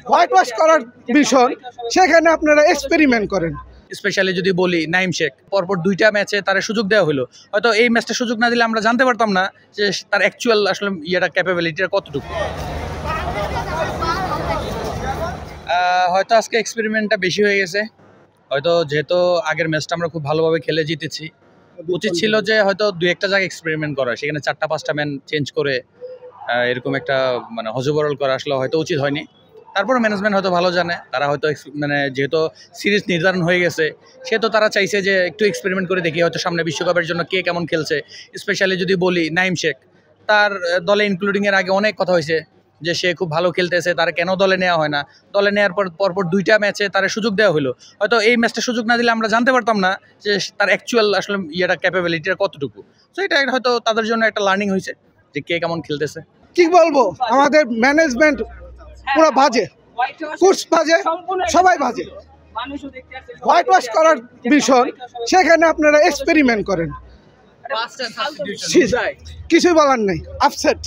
White wash করার বিষয়, সেখানে আপনারা এক্সপেরিমেন্ট করেন। স্পেশালি যদি বলি নাইম শেখ, পরপর 2টা ম্যাচে তার সুযোগ দেওয়া হলো, হয়তো এই ম্যাচটা সুযোগ না দিলে আমরা জানতে পারতাম না যে তার অ্যাকচুয়াল আসলে ক্যাপাবিলিটিটা কতটুকু। হয়তো আজকে এক্সপেরিমেন্টটা বেশি হয়ে গেছে, হয়তো যেহেতু আগের ম্যাচটা আমরা খুব ভালোভাবে খেলে জিতেছি, উচিত ছিল যে হয়তো 2-1টা জায়গায় এক্সপেরিমেন্ট করা, সেখানে 4টা-5টা ম্যান চেঞ্জ করে এরকম একটা হজবরল করা আসলে হয়তো উচিত হয়নি। তারপরে ম্যানেজমেন্ট হয়তো ভালো জানে, তারা হয়তো যেহেতু সিরিজ নির্ধারণ হয়ে গেছে, সেহেতু তারা চাইছে যে একটু এক্সপেরিমেন্ট করে দেখি হয়তো সামনে বিশ্বকাপের জন্য কে কেমন খেলছে। স্পেশালি যদি বলি নাইম শেখ, তার দলে ইনক্লুডিংয়ের আগে অনেক কথা হয়েছে যে সে খুব ভালো খেলতেছে, তার কেন দলে নেওয়া হয় না। দলে নেওয়ার পরপর 2টা ম্যাচে তার সুযোগ দেওয়া হলো, হয়তো এই ম্যাচটা সুযোগ না দিলে আমরা জানতে পারতাম না যে তার অ্যাকচুয়াল আসলে ক্যাপাবিলিটিটা কতটুকু। সো এটা হয়তো তাদের জন্য একটা লার্নিং হয়েছে যে কে কেমন খেলতেছে। কি বলবো, আমাদের ম্যানেজমেন্ট পুরো বাজে, কোচ বাজে, সবাই বাজে। হোয়াইট ওয়াশ করার বিষয়, সেখানে আপনারা এক্সপেরিমেন্ট করেন। কিছুই বলার নেই, আপসেট।